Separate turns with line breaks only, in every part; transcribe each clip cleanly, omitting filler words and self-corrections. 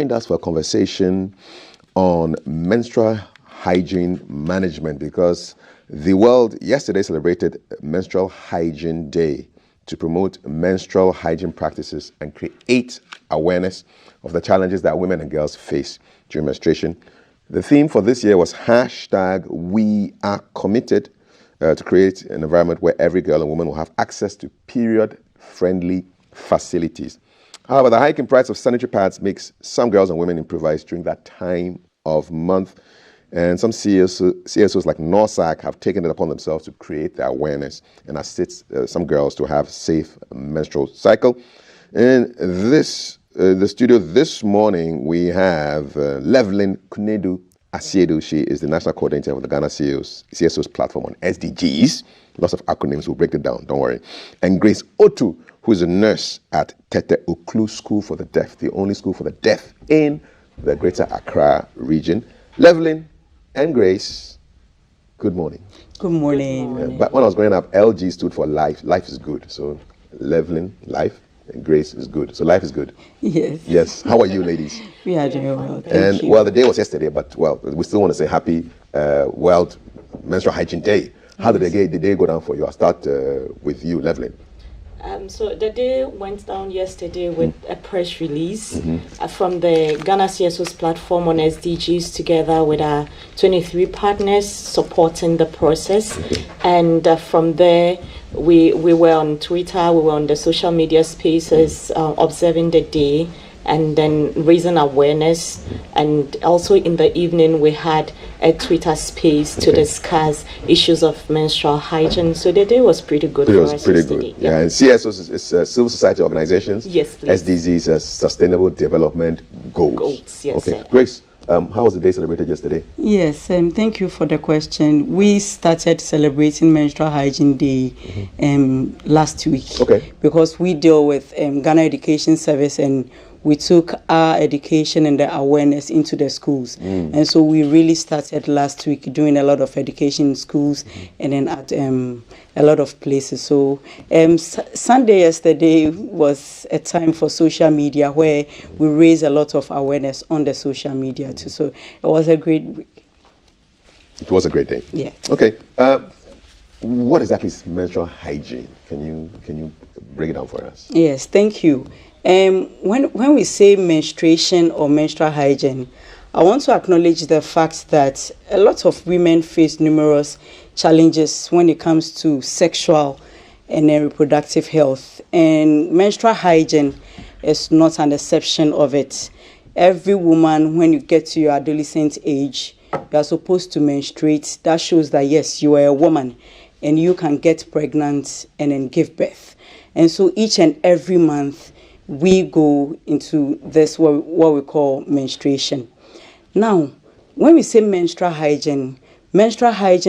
joined us for a conversation on menstrual hygiene management because the world yesterday celebrated Menstrual Hygiene Day to promote menstrual hygiene practices and create awareness of the challenges that women and girls face during menstruation. The theme for this year was #WeAreCommitted to create an environment where every girl and woman will have access to period-friendly facilities. However, the hike in price of sanitary pads makes some girls and women improvise during that time of month. And some CSOs like NORSAC have taken it upon themselves to create the awareness and assist some girls to have safe menstrual cycle. In the studio this morning, we have Levelyn Kunedu Asiedu. She is the national coordinator of the Ghana CSOs platform on SDGs. Lots of acronyms, we'll break it down, don't worry. And Grace Otu, who is a nurse at Tete Oklu School for the Deaf, the only school for the deaf in the Greater Accra region. Levelyn and Grace, good morning.
Good morning.
But when I was growing up, LG stood for life. Life is good. So Levelyn, life, and Grace is good. So life is good.
Yes.
Yes. How are you, ladies?
We are doing well.
Thank you. Well, the day was yesterday, but we still want to say happy World Menstrual Hygiene Day. How did the day go down for you? I'll start with you, Levelyn.
So the day went down yesterday with a press release from the Ghana CSOs platform on SDGs together with our 23 partners supporting the process. And from there, we were on Twitter, we were on the social media spaces observing the day and then raising awareness. And also in the evening, we had a Twitter space to discuss issues of menstrual hygiene. So the day was pretty good for us. It was pretty good.
Yeah, and CSOs is civil society organizations.
Yes, please.
SDGs is Sustainable Development Goals.
Yes.
Okay, Grace, how was the day celebrated yesterday?
Yes, thank you for the question. We started celebrating Menstrual Hygiene Day last week.
Okay.
Because we deal with Ghana Education Service and we took our education and the awareness into the schools. And so we really started last week doing a lot of education in schools and then at a lot of places. So Sunday yesterday was a time for social media where we raised a lot of awareness on the social media too. So it was a great week.
It was a great day.
Yeah.
Okay. What exactly is menstrual hygiene? Can you break it down for us?
Yes, thank you. When we say menstruation or menstrual hygiene, I want to acknowledge the fact that a lot of women face numerous challenges when it comes to sexual and reproductive health. And menstrual hygiene is not an exception of it. Every woman, when you get to your adolescent age, you are supposed to menstruate. That shows that, yes, you are a woman and you can get pregnant and then give birth. And so each and every month, we go into this, what we call menstruation. Now, when we say menstrual hygiene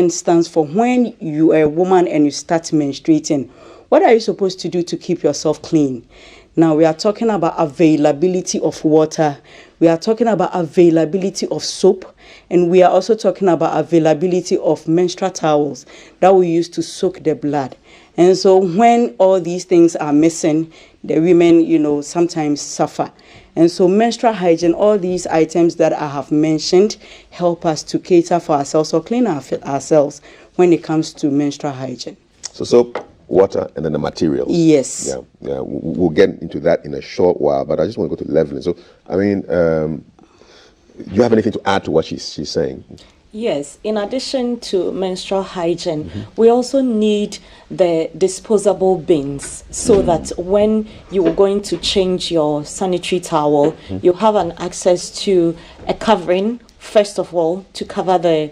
stands for when you are a woman and you start menstruating. What are you supposed to do to keep yourself clean? Now, we are talking about availability of water. We are talking about availability of soap. And we are also talking about availability of menstrual towels that we use to soak the blood. And so when all these things are missing, the women, sometimes suffer. And so menstrual hygiene, all these items that I have mentioned, help us to cater for ourselves or clean ourselves when it comes to menstrual hygiene. So
soap, water, and then the materials.
Yes.
Yeah. We'll get into that in a short while, but I just want to go to Levelyn. So, do you have anything to add to what she's saying?
Yes, in addition to menstrual hygiene, we also need the disposable bins so that when you are going to change your sanitary towel, you have an access to a covering, first of all, to cover the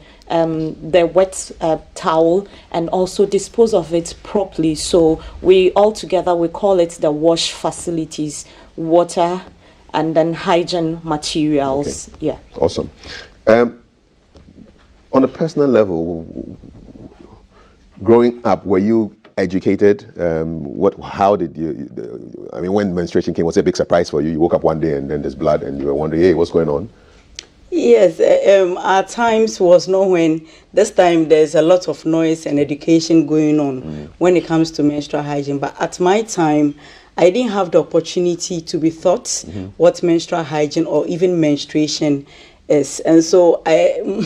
wet towel and also dispose of it properly. So we call it the wash facilities, water, and then hygiene materials. Okay. Yeah.
Awesome. On a personal level, growing up, were you educated? How did you? When menstruation came, was it a big surprise for you? You woke up one day and then there's blood, and you were wondering, "Hey, what's going on?"
Yes, at times was not when. This time there's a lot of noise and education going on when it comes to menstrual hygiene. But at my time, I didn't have the opportunity to be taught what menstrual hygiene or even menstruation is. And so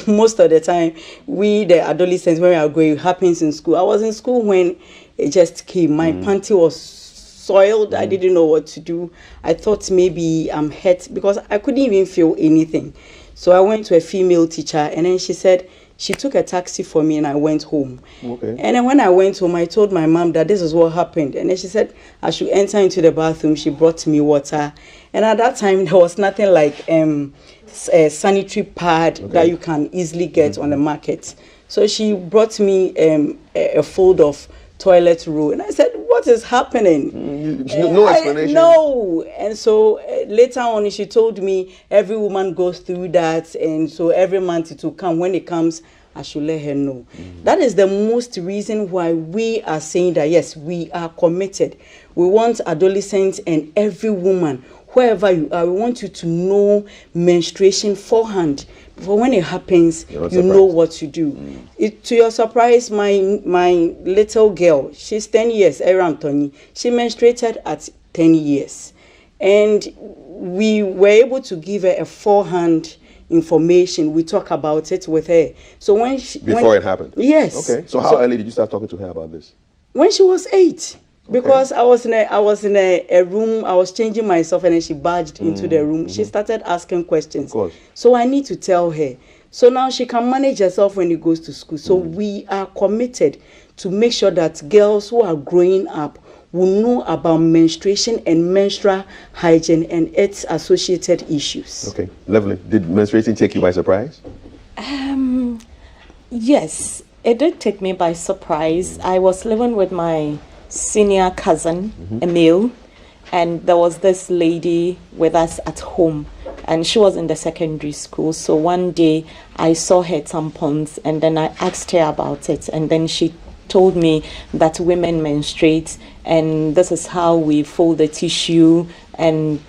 most of the time, we, the adolescents, when we are going, it happens in school. I was in school when it just came. My panty was soiled. I didn't know what to do. I thought maybe I'm hurt because I couldn't even feel anything. So I went to a female teacher, and then she said, she took a taxi for me and I went home.
Okay.
And then when I went home, I told my mom that this is what happened. And then she said I should enter into the bathroom. She brought me water. And at that time, there was nothing like a sanitary pad that you can easily get on the market. So she brought me a fold of toilet roll. And I said, what is happening?
No explanation.
No. And so later on, she told me every woman goes through that. And so every month it will come. When it comes, I should let her know. That is the most reason why we are saying that, yes, we are committed. We want adolescents and every woman, wherever you are, we want you to know menstruation forehand. For when it happens, you know what to do. To your surprise, my little girl, she's 10 years, around Tony. She menstruated at 10 years. And we were able to give her a forehand information. We talk about it with her. So when
Before it happened?
Yes.
Okay. So how early did you start talking to her about this?
When she was 8. Because I was in a room, I was changing myself, and then she barged into the room. She started asking questions.
Of course.
So I need to tell her. So now she can manage herself when she goes to school. So we are committed to make sure that girls who are growing up will know about menstruation and menstrual hygiene and its associated issues.
Okay, lovely. Did menstruating take you by surprise?
Yes, it did take me by surprise. I was living with my senior cousin, Emil, and there was this lady with us at home, and she was in the secondary school. So one day I saw her tampons, and then I asked her about it, and then she told me that women menstruate, and this is how we fold the tissue, and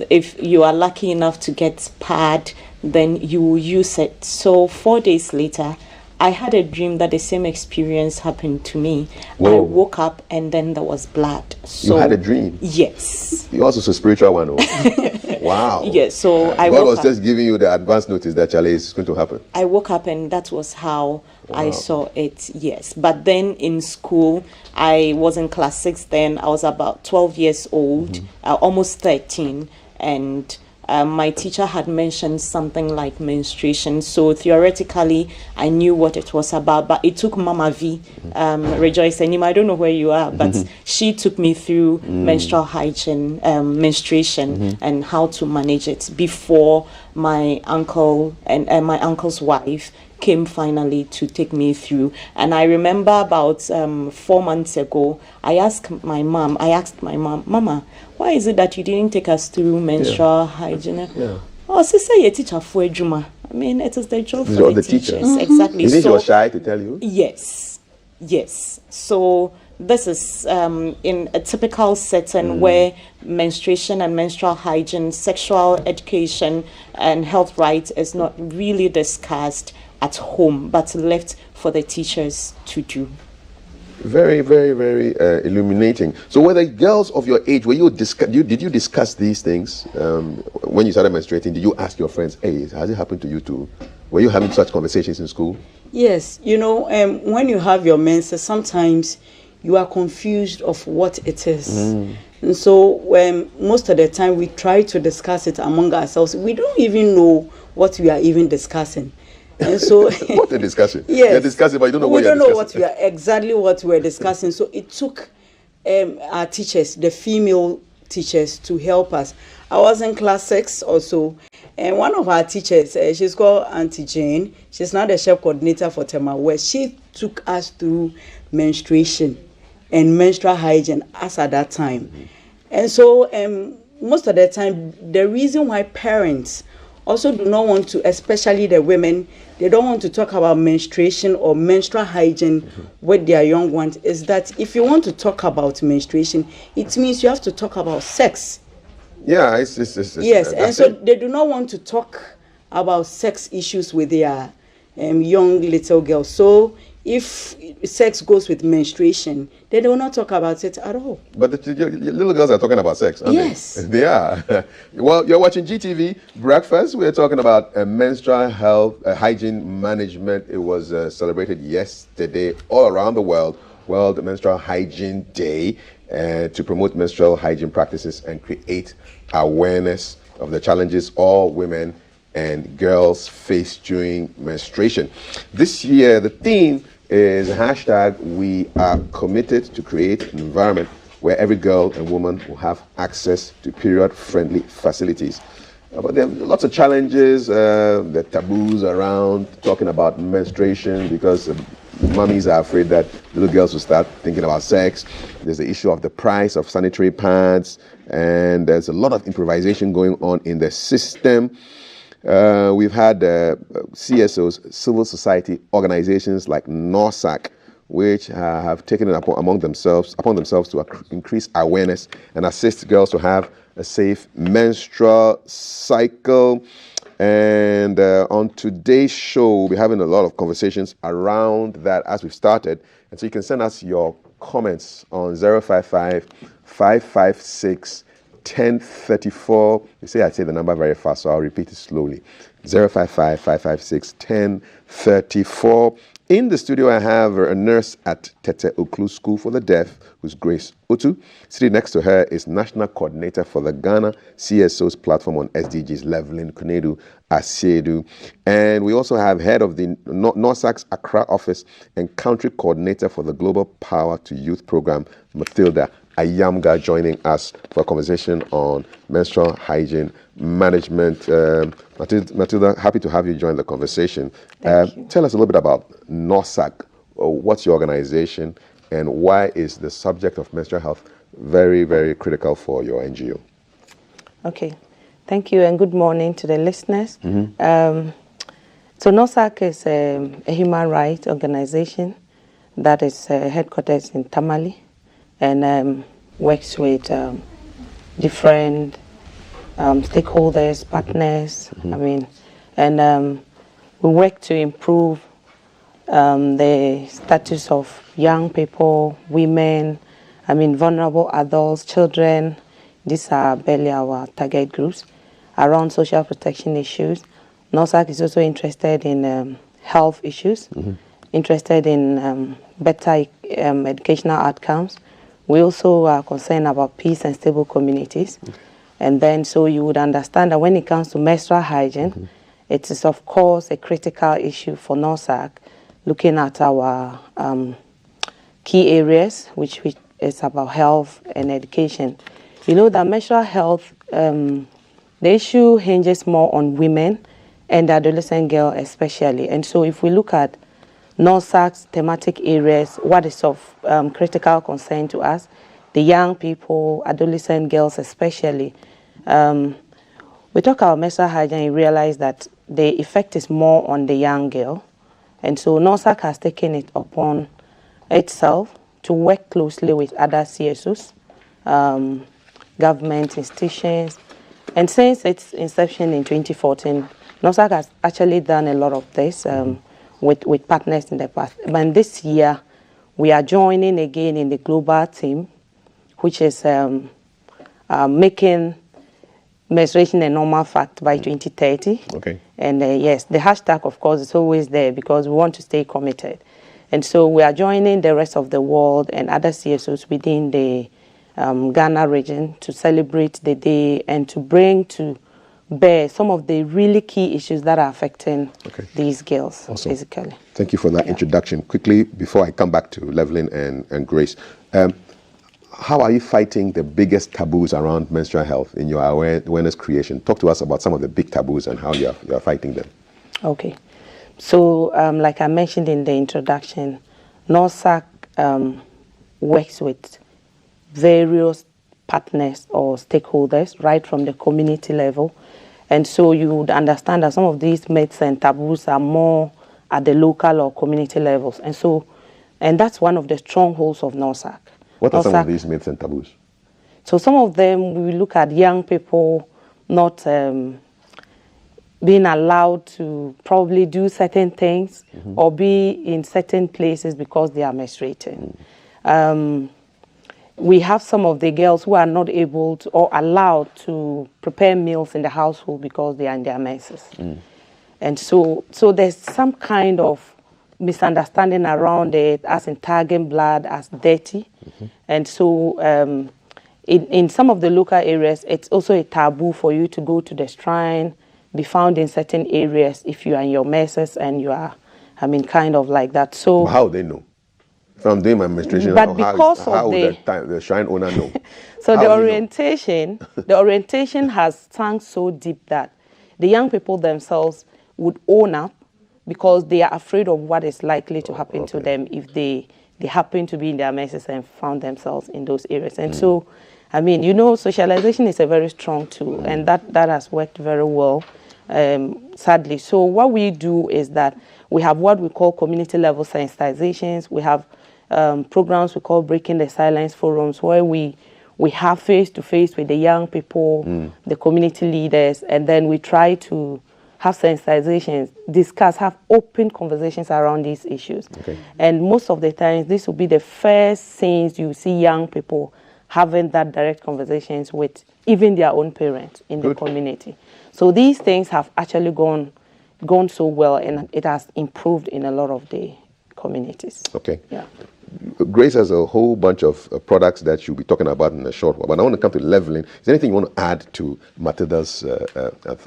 if you are lucky enough to get pad, then you will use it. So 4 days later, I had a dream that the same experience happened to me.
Whoa.
I woke up and then there was blood. So
You had a dream?
Yes.
You also a spiritual one. Oh. Wow.
Yes, so I
God
woke
was
up.
just giving you the advance notice that Charlie is going to happen.
I woke up and that was how I saw it, yes. But then in school, I was in class 6 then. I was about 12 years old, almost 13. And my teacher had mentioned something like menstruation. So theoretically, I knew what it was about. But it took Mama V, Rejoice Anima, I don't know where you are, but she took me through menstrual hygiene, menstruation, and how to manage it before my uncle and my uncle's wife came finally to take me through. And I remember about 4 months ago, I asked my mom, Mama, why is it that you didn't take us through menstrual hygiene?
Yeah.
Oh, sister, you're a teacher for Juma. I mean, it is the job
These
for
are
the
the teachers.
teachers. Exactly.
You think she
So-
was shy to tell you?
Yes. So this is in a typical setting where menstruation and menstrual hygiene, sexual education, and health rights is not really discussed at home, but left for the teachers to do.
Very, very, very illuminating. So, were the girls of your age, did you discuss these things when you started menstruating? Did you ask your friends, hey, has it happened to you too? Were you having such conversations in school?
Yes, when you have your menses, sometimes you are confused of what it is. And so most of the time we try to discuss it among ourselves, we don't even know what we are even discussing. And so
What a discussion.
Yes.
You're discussing, but you don't know
we
what you're
don't know
discussing.
exactly what we're discussing. So it took our teachers, the female teachers, to help us. I was in class 6 or so, and one of our teachers, she's called Auntie Jane. She's now the chef coordinator for Tema West. She took us through menstruation and menstrual hygiene as at that time. And so most of the time, the reason why parents also do not want to, especially the women, they don't want to talk about menstruation or menstrual hygiene with their young ones, is that if you want to talk about menstruation, it means you have to talk about sex.
Yeah, it's
Yes, and
that's
so
it.
they do not want to talk about sex issues with their young little girls. So if sex goes with menstruation, then they will not talk about it at all.
But the little girls are talking about sex, aren't
Yes.
they? They are. Well, you're watching GTV Breakfast. We're talking about menstrual health, hygiene management. It was celebrated yesterday all around the world, World Menstrual Hygiene Day, to promote menstrual hygiene practices and create awareness of the challenges all women and girls face during menstruation. This year, the theme is hashtag we are committed to create an environment where every girl and woman will have access to period-friendly facilities. But there are lots of challenges, the taboos around talking about menstruation because mummies are afraid that little girls will start thinking about sex. There's the issue of the price of sanitary pads, and there's a lot of improvisation going on in the system. We've had CSOs, civil society organizations like NORSAC, which have taken it upon themselves to increase awareness and assist girls to have a safe menstrual cycle. And on today's show, we'll be having a lot of conversations around that as we've started. And so you can send us your comments on 055 556 1034. You say I say the number very fast, so I'll repeat it slowly. 055 556 1034. In the studio, I have a nurse at Tete Oklu School for the Deaf, who's Grace Otu. Sitting next to her is National Coordinator for the Ghana CSO's platform on SDGs, Leveling Kunedu Asiedu. And we also have head of the NORSAC's Accra office and country coordinator for the Global Power to Youth program, Mathilda Ayamga, joining us for a conversation on menstrual hygiene management. Matilda, happy to have you join the conversation. Tell us a little bit about NORSAC. What's your organization, and why is the subject of menstrual health very, very critical for your NGO?
Okay, thank you, and good morning to the listeners. So NORSAC is a human rights organization that is headquartered in Tamale, and works with different stakeholders, partners. We work to improve the status of young people, women, vulnerable adults, children. These are barely our target groups around social protection issues. NORSAC is also interested in health issues, interested in better educational outcomes. We also are concerned about peace and stable communities. And then so you would understand that when it comes to menstrual hygiene, it is of course a critical issue for NORSAC, looking at our key areas, which is about health and education. You know that menstrual health, the issue hinges more on women and adolescent girls especially. And so if we look at NORSAC's thematic areas, what is of critical concern to us, the young people, adolescent girls especially, we talk about menstrual hygiene and realize that the effect is more on the young girl. And so NORSAC has taken it upon itself to work closely with other CSOs, government institutions. And since its inception in 2014, NORSAC has actually done a lot of this with partners in the past. But this year, we are joining again in the global team, which is making menstruation a normal fact by 2030.
Okay.
And yes, the hashtag, of course, is always there because we want to stay committed. And so we are joining the rest of the world and other CSOs within the Ghana region to celebrate the day and to bring to bear some of the really key issues that are affecting these girls,
awesome.
Basically.
Thank you for that introduction. Quickly, before I come back to Leveling and Grace, how are you fighting the biggest taboos around menstrual health in your awareness creation? Talk to us about some of the big taboos and how you are fighting them. Okay.
So, like I mentioned in the introduction, NORSAC works with various partners or stakeholders right from the community level. And so you would understand that some of these myths and taboos are more at the local or community levels. And that's one of the strongholds of NORSAC.
What are some of these myths and taboos?
So some of them, we look at young people not being allowed to probably do certain things or be in certain places because they are menstruating. We have some of the girls who are not able to or allowed to prepare meals in the household because they are in their menses. And so there's some kind of misunderstanding around it, as in tagging blood as dirty. And so in some of the local areas, it's also a taboo for you to go to the shrine, be found in certain areas if you are in your menses and you are, kind of like that. So
How they know? If I'm doing my menstruation,
But
how
because of
would the shrine owner know?
So
How
the
will you know?
orientation has sunk so deep that the young people themselves would own up because they are afraid of what is likely to happen to them if they happen to be in their menses and found themselves in those areas. And so, socialization is a very strong tool, and that has worked very well, sadly. So what we do is that we have what we call community level sensitizations. We have programs we call Breaking the Silence forums, where we have face-to-face with the young people, the community leaders, and then we try to have sensitizations, discuss, have open conversations around these issues.
Okay.
And most of the times, this will be the first things you see young people having that direct conversations with even their own parents in the community. So these things have actually gone so well, and it has improved in a lot of the communities.
Okay.
Yeah.
Grace has a whole bunch of products that she'll be talking about in a short while, but I want to come to leveling. Is there anything you want to add to Matilda's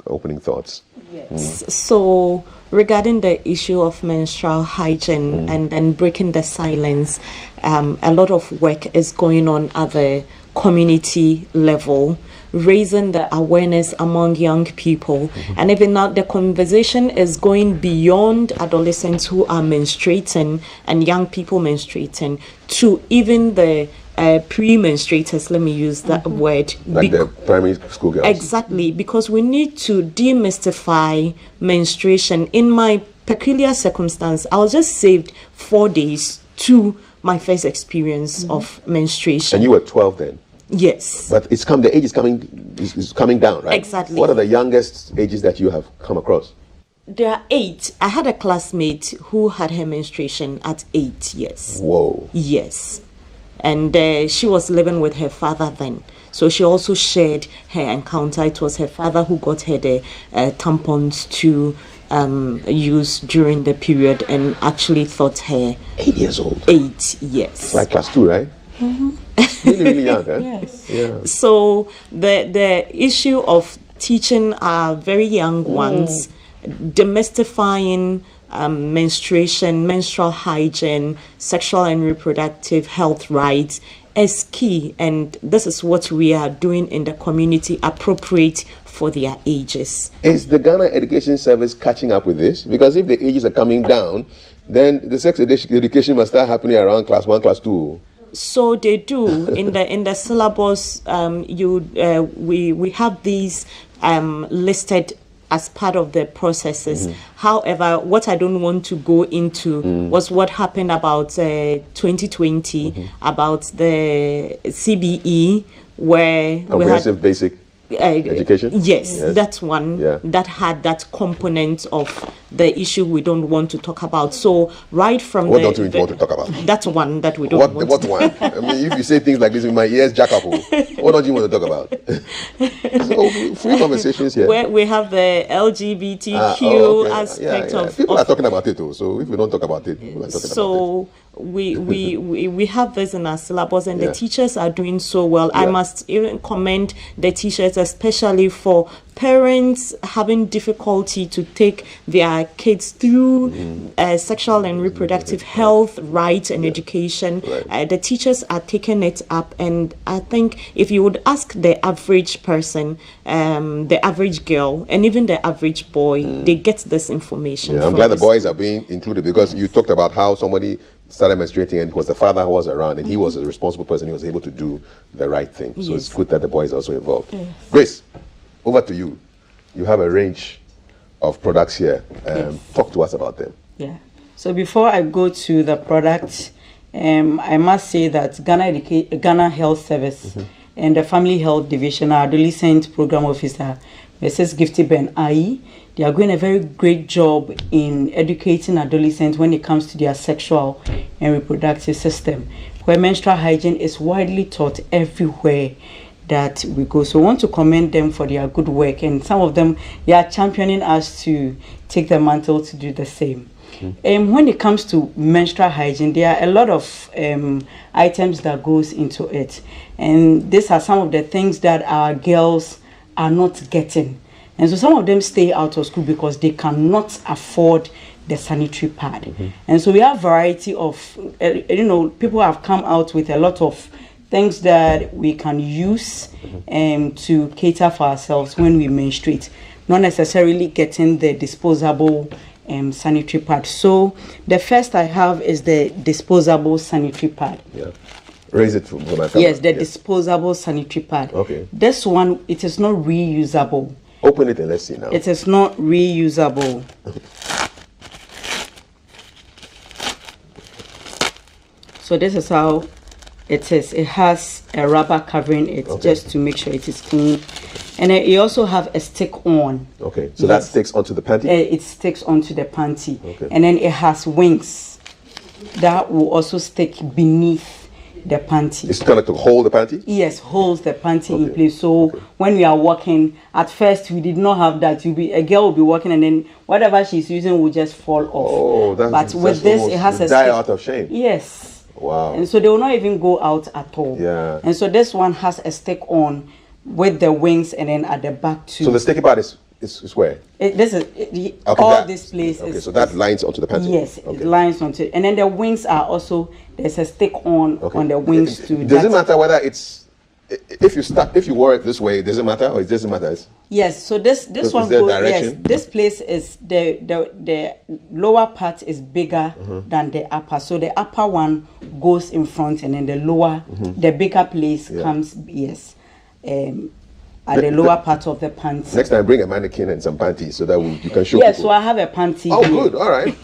opening thoughts?
Yes. So regarding the issue of menstrual hygiene and then breaking the silence, a lot of work is going on at the community level, raising the awareness among young people. And even now the conversation is going beyond adolescents who are menstruating and young people menstruating to even the pre-menstruators, let me use that word.
Like the primary school girls.
Exactly, because we need to demystify menstruation. In my peculiar circumstance, I was just saved 4 days to my first experience of menstruation.
And you were 12 then?
Yes.
But the age is coming down, right?
Exactly.
What are the youngest ages that you have come across?
There are 8. I had a classmate who had her menstruation at 8 years.
Whoa.
Yes. And she was living with her father then. So she also shared her encounter. It was her father who got her the tampons to use during the period and actually taught her.
8 years old?
8, yes.
Like class 2, right? Really, really young, huh?
Yes.
Yeah.
So the issue of teaching our very young ones, demystifying menstruation, menstrual hygiene, sexual and reproductive health rights is key, and this is what we are doing in the community, appropriate for their ages.
Is the Ghana Education Service catching up with this? Because if the ages are coming down, then the sex education must start happening around class 1, class 2.
So they do in the syllabus. We have these listed as part of the processes. However, what I don't want to go into was what happened about 2020 about the CBE, where
Comprehensive Basic Education?
Yes, that's one that had that component of the issue we don't want to talk about. So right from
What don't you want to talk about?
That's one that we don't want.
What one? I mean, if you say things like this, my ears jack up. What don't you want to talk about? So free conversations here.
Where we have the LGBTQ aspect of
people are talking about it too. So if we don't talk about it, people are talking about it.
We have this in our syllabus, and the teachers are doing so well. I must even commend the teachers, especially for parents having difficulty to take their kids through sexual and reproductive health rights and education. The teachers are taking it up, and I think if you would ask the average person, the average girl, and even the average boy, they get this information.
I'm glad the boys are being included, because you talked about how somebody started menstruating and it was the father who was around, and he was a responsible person. He was able to do the right thing. So it's good that the boys are also involved. Grace, over to you. You have a range of products here. Talk to us about them.
Yeah. So before I go to the product, I must say that Ghana Health Service and the Family Health Division, our adolescent program officer, Mrs. Gifty Ben Ai, they are doing a very great job in educating adolescents when it comes to their sexual and reproductive system, where menstrual hygiene is widely taught everywhere that we go. So we want to commend them for their good work, and some of them, they are championing us to take the mantle to do the same. When it comes to menstrual hygiene, there are a lot of items that goes into it, and these are some of the things that our girls are not getting, and so some of them stay out of school because they cannot afford the sanitary pad. And so we have variety of people have come out with a lot of things that we can use to cater for ourselves when we menstruate, not necessarily getting the disposable sanitary pad. So the first I have is the disposable sanitary pad.
Yeah. Raise it for my camera.
Yes, the disposable sanitary pad.
Okay.
This one, it is not reusable.
Open it and let's see now.
It is not reusable. So this is how it is. It has a rubber covering it just to make sure it is clean. And then you also have a stick on.
Okay, so that sticks onto the panty?
It sticks onto the panty.
Okay.
And then it has wings that will also stick beneath the panty.
It's kind of to hold the panty?
Yes, holds the panty in place. So when we are walking, at first we did not have that. A girl will be walking and then whatever she's using will just fall off.
Oh, that's
but with this, it has a
die
stick.
out of shame.
Yes.
Wow.
And so they will not even go out at all.
Yeah.
And so this one has a stick on with the wings, and then at the back too.
So the sticky part is where?
This place
okay,
is.
so that lines onto the panty.
Yes, it lines onto it. And then the wings are also, there's a stick on the wings too.
Does it matter whether it's, if you wear it this way, does it matter or it doesn't matter?
Yes, so this one
there
goes,
direction?
yes, this place is, the lower part is bigger than the upper. So the upper one goes in front, and then the lower, the bigger place comes, at the lower part of the panty.
Next time, bring a mannequin and some panties so that you can show
Yes,
people.
so I have a panty
Oh,
here.
good, all right.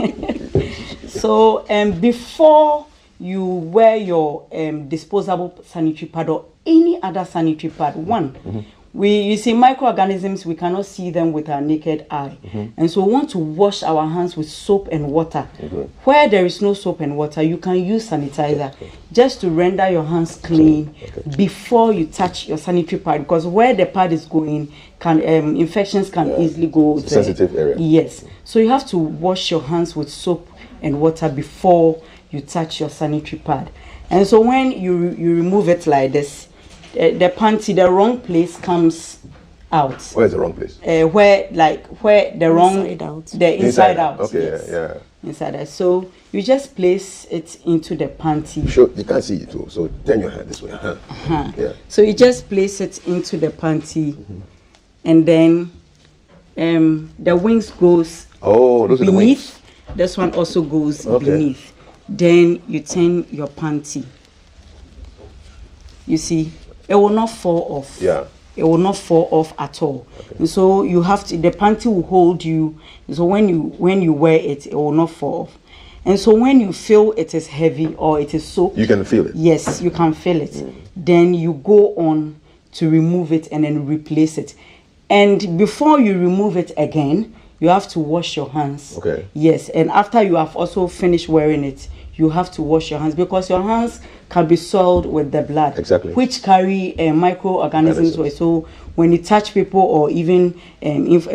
So before you wear your disposable sanitary pad or any other sanitary pad, you see microorganisms, we cannot see them with our naked eye. And so we want to wash our hands with soap and water. Where there is no soap and water, you can use sanitizer just to render your hands clean before you touch your sanitary pad, because where the pad is going, infections can easily go there.
Sensitive area.
Yes. So you have to wash your hands with soap and water before you touch your sanitary pad. And so when you remove it like this, the panty, the wrong place comes out.
Where's the wrong place?
Where the wrong,
Inside out.
the inside out.
Okay,
yes.
yeah.
Inside out. So you just place it into the panty.
Sure, you can't see it too, so turn your hand this way. Yeah.
So you just place it into the panty, and then the wings goes
Oh, those are the wings.
beneath. This one also goes beneath. Then you turn your panty. You see, it will not fall off.
Yeah.
It will not fall off at all. And so you have to, the panty will hold you. So when you wear it, it will not fall off. And so when you feel it is heavy or it is soaked,
You can feel it.
yes, you can feel it. Then you go on to remove it and then replace it. And before you remove it again, you have to wash your hands.
Okay.
Yes, and after you have also finished wearing it, you have to wash your hands, because your hands can be soiled with the blood.
Exactly.
Which carry microorganisms. So when you touch people, or even if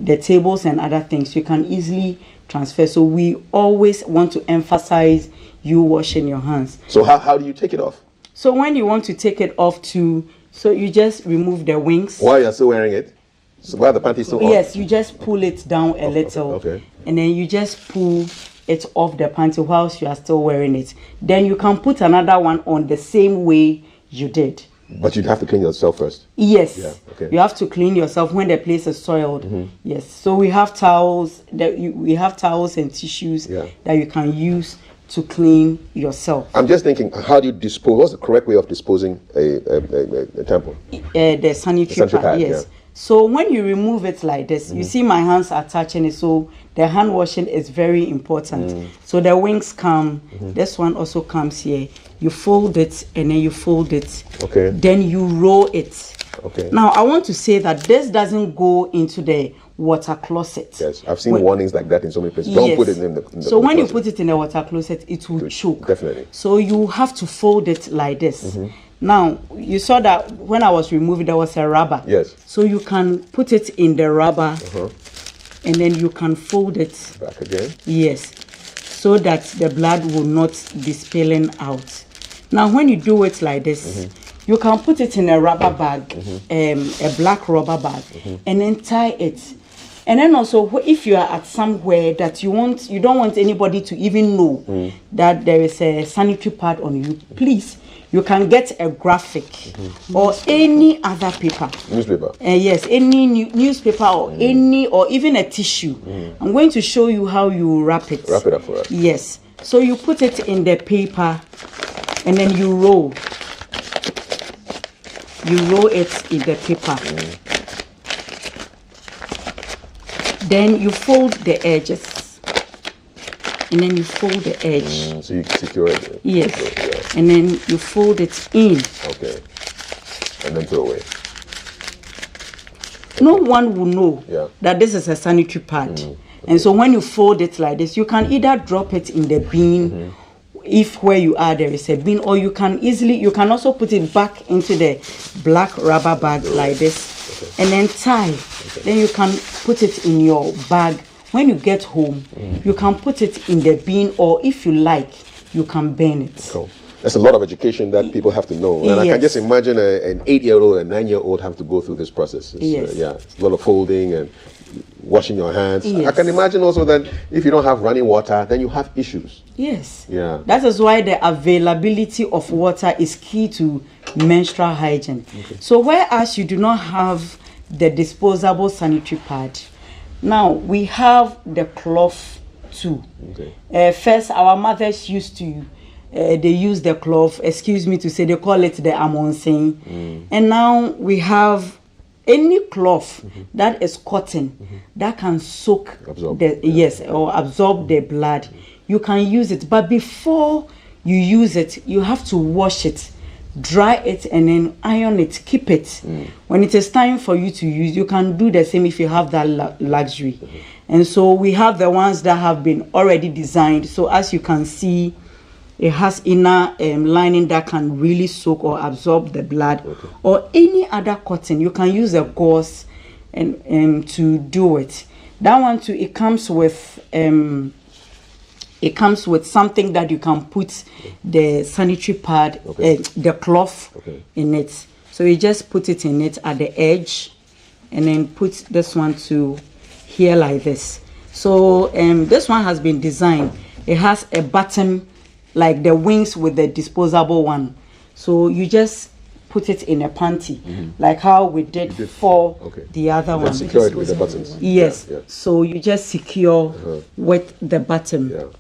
the tables and other things, you can easily transfer. So we always want to emphasize you washing your hands.
So how do you take it off?
So when you want to take it off so you just remove the wings.
While you're still wearing it? So while the panty is still on?
Yes, you just pull it down a little.
okay.
And then you just pull it off the panty whilst you are still wearing it. Then you can put another one on the same way you did.
But you'd have to clean yourself first.
Yes.
Yeah, okay.
You have to clean yourself when the place is soiled. Yes. So we have towels and tissues that you can use to clean yourself.
I'm just thinking, how do you dispose? What's the correct way of disposing a tampon?
The sanitary pad, yes.
yeah.
So when you remove it like this, you see my hands are touching it, so the hand washing is very important. So the wings come, this one also comes here. You fold it and then you fold it.
Okay.
Then you roll it.
Okay.
Now I want to say that this doesn't go into the water closet.
Yes, I've seen warnings like that in so many places. Don't put it in the
so when
closet.
you put it in the water closet, it will choke.
Definitely.
So you have to fold it like this. Now, you saw that when I was removing, there was a rubber.
Yes.
So you can put it in the rubber and then you can fold it.
Back again.
Yes. So that the blood will not be spilling out. Now, when you do it like this, you can put it in a rubber bag, a black rubber bag, and then tie it. And then also, if you are at somewhere that you don't want anybody to even know that there is a sanitary pad on you, please, you can get a graphic or any other paper.
Newspaper.
Yes, any newspaper or any, or even a tissue. I'm going to show you how you wrap it.
Wrap it up for us.
Yes. So you put it in the paper and then you roll. You roll it in the paper. Then you fold the edges. And then you fold the edge.
So you secure it.
Yes.
So, yeah.
And then you fold it in.
Okay. And then throw away.
No one will know that this is a sanitary pad. And so when you fold it like this, you can either drop it in the bin, if where you are there is a bin, or you can also put it back into the black rubber bag like this, and then tie. Then you can put it in your bag. When you get home, you can put it in the bin, or if you like, you can burn it.
Cool. There's a lot of education that people have to know. And I can just imagine an 8-year-old and 9-year-old have to go through this process. It's, it's a lot of folding and washing your hands. I can imagine also that if you don't have running water, then you have issues.
Yes.
Yeah.
That is why the availability of water is key to menstrual hygiene. So whereas you do not have the disposable sanitary pad, now we have the cloth too. First, our mothers used to they use the cloth, excuse me to say, they call it the amonsen. And now we have any cloth that is cotton that can soak or absorb the blood. You can use it, but before you use it, you have to wash it, dry it, and then iron it, keep it. When it is time for you to use, you can do the same if you have that luxury. And so we have the ones that have been already designed. So as you can see, it has inner lining that can really soak or absorb the blood, or any other cotton. You can use a gauze and to do it. That one too, it comes with something that you can put the sanitary pad, the cloth in it. So you just put it in it at the edge, and then put this one to here like this. So this one has been designed. It has a button like the wings with the disposable one. So you just put it in a panty, like how we did for the other one.
Secure it with the buttons.
Yes. So you just secure with the button.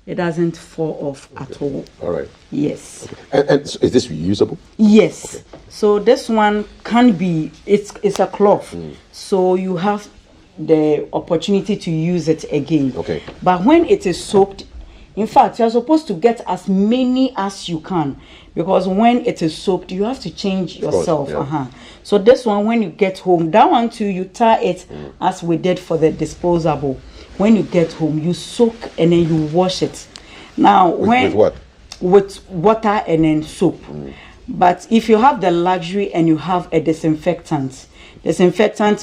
It doesn't fall off at all.
All right.
Yes.
And so is this reusable?
Yes. So this one can be, it's a cloth. So you have the opportunity to use it again. But when it is soaked, in fact, you're supposed to get as many as you can, because when it is soaked, you have to change yourself. So this one, when you get home, that one too, you tie it as we did for the disposable. When you get home, you soak and then you wash it. Now,
with what?
With water and then soap. But if you have the luxury and you have a disinfectant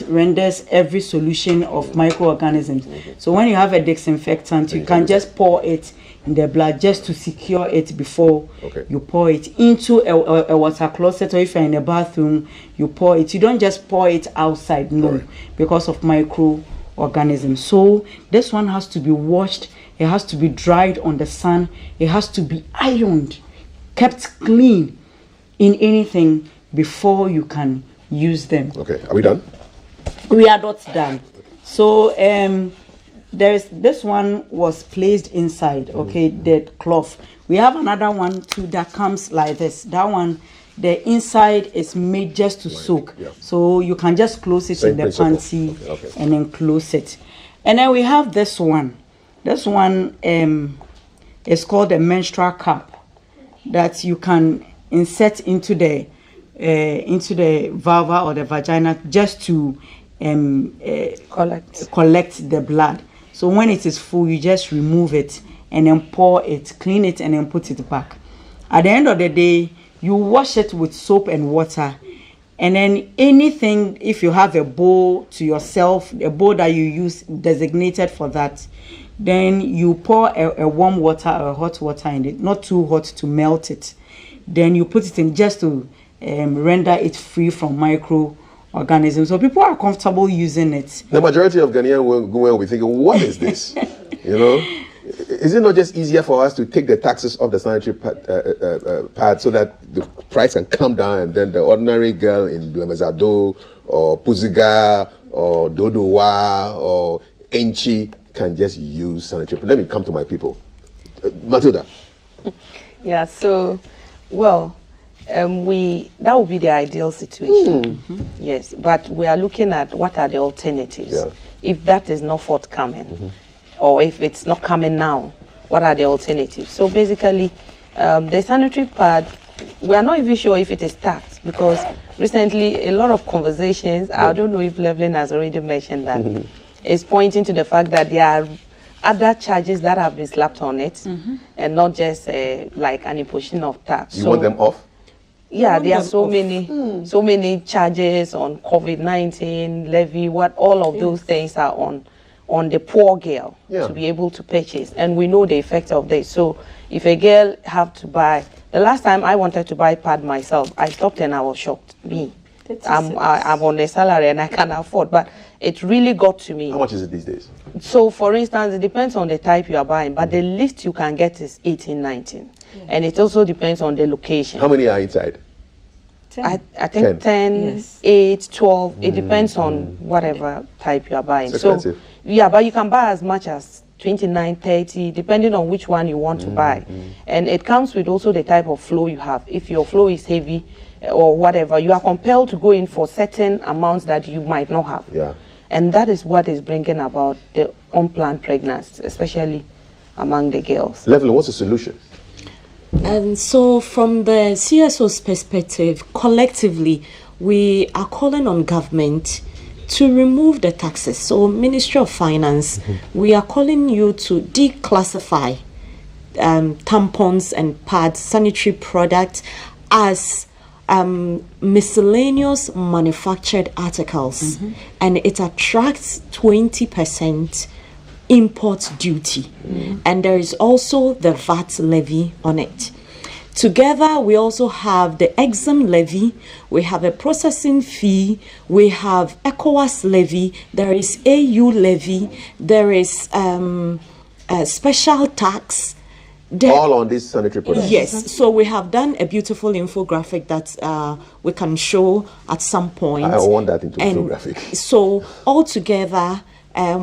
renders every solution of microorganisms. So when you have a disinfectant, you can just pour it in the blood just to secure it before you pour it into a water closet, or if you're in a bathroom, you pour it. You don't just pour it outside, no, because of microorganisms. So this one has to be washed, it has to be dried on the sun, it has to be ironed, kept clean in anything before you can use them.
Okay, are we done?
We are not done. So there's this one was placed inside, the cloth. We have another one too that comes like this. That one the inside is made just to soak.
Yeah.
So you can just close it
Same
in the
principle.
panty
Okay.
and then close it. And then we have this one. This one is called a menstrual cup that you can insert into the vulva or the vagina just to collect the blood. So when it is full, you just remove it and then pour it, clean it, and then put it back. At the end of the day, you wash it with soap and water. And then anything, if you have a bowl to yourself, a bowl that you use designated for that, then you pour a warm water or hot water in it, not too hot to melt it. Then you put it in just to render it free from microorganisms. So people are comfortable using it.
The majority of Ghanaian women will be thinking, what is this? You know? Is it not just easier for us to take the taxes off the sanitary pad so that the price can come down, and then the ordinary girl in Blemezado or Puziga or Dodowa or Enchi can just use sanitary pad? Let me come to my people. Matilda.
Yeah, so, well, that would be the ideal situation. Yes, but we are looking at what are the alternatives.
Yeah.
If that is not forthcoming, or if it's not coming now, what are the alternatives? So basically, the sanitary pad, we are not even sure if it is taxed, because recently a lot of conversations, I don't know if Levlin has already mentioned that, is pointing to the fact that there are other charges that have been slapped on it, and not just like an imposition of tax.
You want them off?
Yeah, there are so many charges on COVID-19 levy. All of those things are on the poor girl to be able to purchase, and we know the effect of this. So if a girl have to buy, the last time I wanted to buy pad myself, I stopped and I was shocked. I'm on a salary and I can afford, but it really got to me.
How much is it these days?
So for instance, it depends on the type you are buying, but the least you can get is 18, 19. And it also depends on the location.
How many are inside?
I think 10,
Yes.
8, 12. It depends on whatever type you are buying.
It's
So,
expensive.
yeah, but you can buy as much as 29, 30, depending on which one you want to buy. And it comes with also the type of flow you have. If your flow is heavy or whatever, you are compelled to go in for certain amounts that you might not have.
Yeah.
And that is what is bringing about the unplanned pregnancy, especially among the girls.
Level, what's the solution?
And so from the CSO's perspective, collectively, we are calling on government to remove the taxes. So Ministry of Finance, we are calling you to declassify tampons and pads, sanitary products as miscellaneous manufactured articles, and it attracts 20% import duty, and there is also the VAT levy on it. Together, we also have the EXIM levy, we have a processing fee, we have ECOWAS levy, there is AU levy, there is a special tax.
All on this sanitary products?
Yes, so we have done a beautiful infographic that we can show at some point.
I want that into
And
infographic.
So altogether,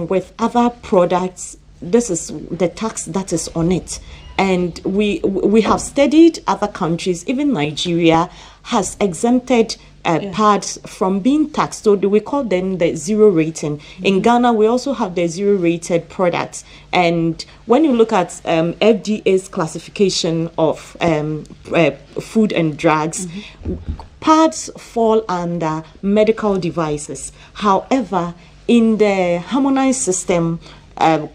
with other products, this is the tax that is on it. And we have studied other countries, even Nigeria has exempted pads from being taxed. So we call them the zero rating. In Ghana, we also have the zero rated products. And when you look at FDA's classification of food and drugs, pads fall under medical devices. However, in the harmonized system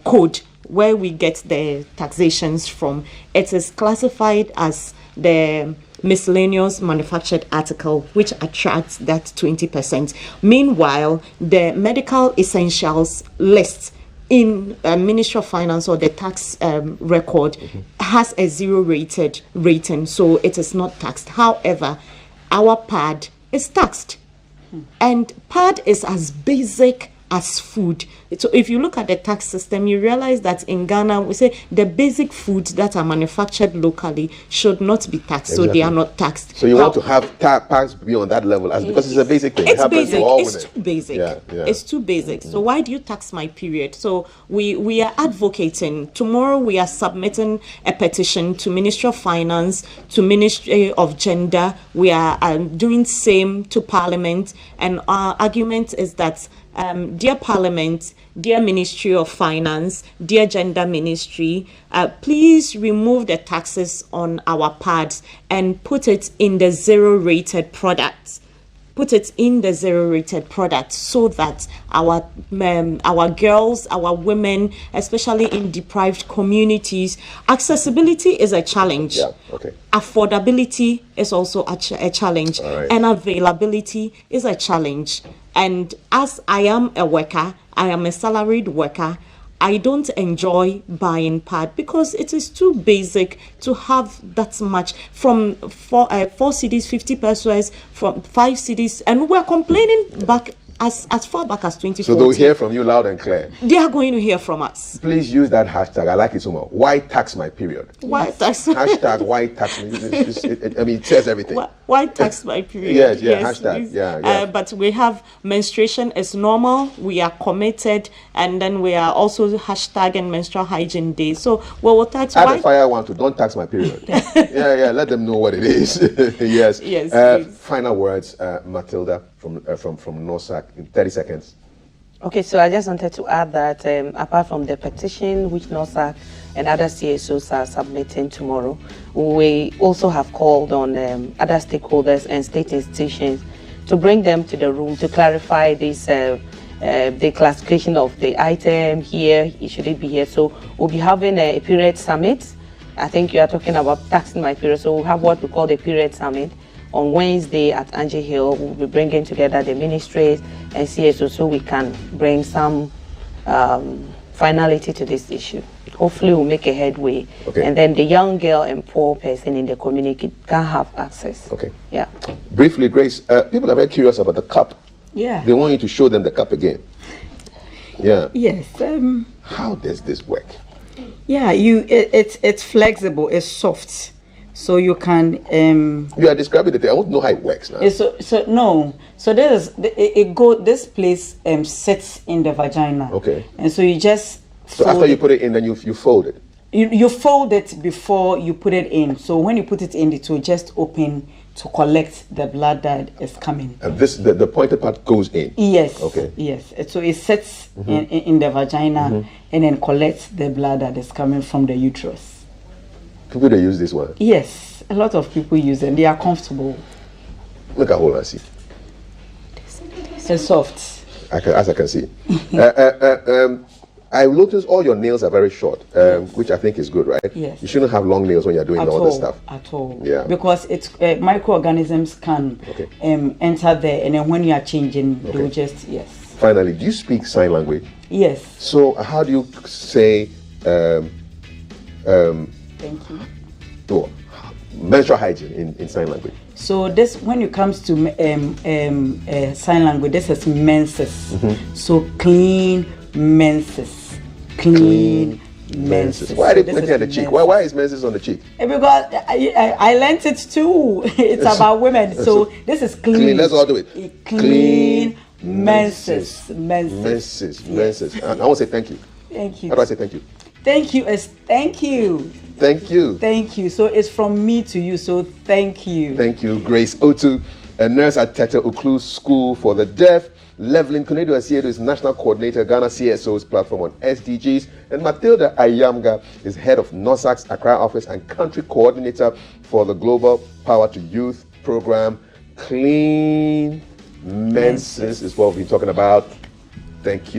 code, where we get the taxations from, it is classified as the miscellaneous manufactured article, which attracts that 20%. Meanwhile, the medical essentials list in Ministry of Finance or the tax record has a zero rated rating, so it is not taxed. However, our pad is taxed, and pad is as basic as food. So if you look at the tax system, you realize that in Ghana, we say the basic foods that are manufactured locally should not be taxed, so they are not taxed.
So you want to have tax be on that level because it's a basic thing.
It's
It happens to
basic.
all
It's
women.
too basic.
Yeah.
It's too basic. So why do you tax my period? So we are advocating. Tomorrow we are submitting a petition to Ministry of Finance, to Ministry of Gender. We are doing same to Parliament, and our argument is that dear Parliament, dear Ministry of Finance, dear Gender Ministry, please remove the taxes on our pads and put it in the zero-rated products. Put it in the zero-rated product so that our girls, our women, especially in deprived communities, accessibility is a challenge.
Yeah, okay.
Affordability is also a challenge,
right.
and availability is a challenge. And as I am a worker, I am a salaried worker, I don't enjoy buying pad because it is too basic to have that much from 4 cedis, 50 pesos, from 5 cedis, and we're complaining back as far back as 2014.
So they'll hear from you loud and clear.
They are going to hear from us.
Please use that hashtag. I like it so much. Why tax my period?
Why tax?
Hashtag why tax me. It says everything.
Why tax my period?
Yes, hashtag. Yeah.
But we have menstruation is normal. We are committed, and then we are also hashtagging menstrual hygiene day. So we will tax.
Add a fire one to don't tax my period. yeah. Let them know what it is. Yes.
Yes.
Final words, Matilda from NOSAC in 30 seconds.
Okay, so I just wanted to add that apart from the petition which NOSAC and other CSOs are submitting tomorrow, we also have called on other stakeholders and state institutions to bring them to the room to clarify this the classification of the item here, should it be here. So we'll be having a period summit. I think you are talking about taxing my period, so we'll have what we call the period summit on Wednesday at Angie Hill. We'll be bringing together the ministries and CSO so we can bring some finality to this issue. Hopefully we'll make a headway.
Okay.
And then the young girl and poor person in the community can have access.
Okay.
Yeah.
Briefly, Grace, people are very curious about the cup.
Yeah.
They want you to show them the cup again. Yeah.
Yes.
How does this work?
Yeah. It's flexible. It's soft, so you can.
You are describing the thing. I want to know how it works now.
So this place sits in the vagina.
Okay.
And so you just.
So after you put it in, then you fold it.
You fold it before you put it in. So when you put it in, it will just open to collect the blood that is coming.
And the pointed part goes in.
Yes.
Okay.
Yes. So it sits in the vagina and then collects the blood that is coming from the uterus.
People they use this one.
Yes, a lot of people use them. They are comfortable.
Look at hold and see.
It's soft.
As I can see. I noticed all your nails are very short, which I think is good, right?
Yes.
You shouldn't have long nails when you're doing all this stuff.
At all.
Yeah.
Because it's microorganisms can enter there, and then when you are changing, they will just
Finally, do you speak sign language?
Yes.
So how do you say
Thank you.
menstrual hygiene in sign language?
So this, when it comes to sign language, this is menses. So clean menses. Clean menses.
Why
So
are they putting on the cheek? Why is menses on the cheek?
Because I learned it too. It's about women. So this is clean.
Let's all do it.
Clean menses.
Menses. I want to say thank you.
Thank you.
How do I say thank you?
Thank you. Thank you.
Thank you.
Thank you. So it's from me to you. So thank you.
Thank you, Grace Otu, a nurse at Tete Uklu School for the Deaf. Levelin Konedo Asiedo is National Coordinator, Ghana CSO's platform on SDGs. And Matilda Ayamga is head of NOSAC's Accra office and country coordinator for the Global Power to Youth program. Clean menses is what we've been talking about. Thank you.